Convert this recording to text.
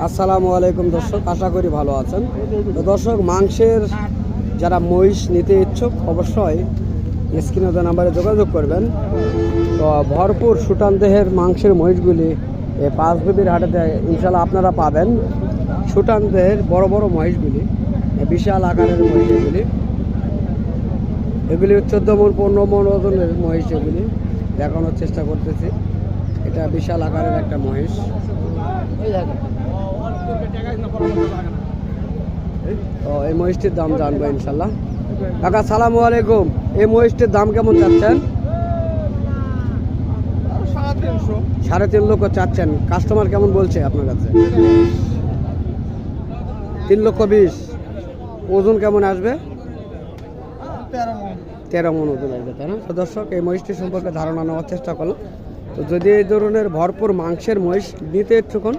আসসালামু আলাইকুম দর্শক, আশা করি ভালো আছেন। তো দর্শক, মাংসের যারা মহিষ নিতে ইচ্ছুক অবশ্যই স্ক্রিনে দেওয়া নাম্বারে যোগাযোগ করবেন। তো ভরপুর সুটান দেহের মাংসের মহিষগুলি এই পাঁচবিবির হাটেতে ইনশাল্লাহ আপনারা পাবেন। সুটান দেহের বড় বড় মহিষগুলি, বিশাল আকারের মহিষ এগুলি 14 মণ 15 মণ ওজনের মহিষ। এগুলি দেখানোর চেষ্টা করতেছি। এটা বিশাল আকারের একটা মহিষ। তো এই মহিষটির দাম জানবো ইনশাল্লাহ। কাকা সালামু আলাইকুম, এই মহিষটির দাম কেমন চাচ্ছেন? 3.5 লক্ষ চাচ্ছেন। কাস্টমার কেমন বলছে আপনার কাছে? 3,20,000। ওজন কেমন আসবে? 13 মণ ওজন আসবে, তাই না? তো দর্শক, এই মহিষটি সম্পর্কে ধারণা নেওয়ার চেষ্টা করলাম। তো যদি এই ধরনের ভরপুর মাংসের মহিষ নিতে ইচ্ছুক হন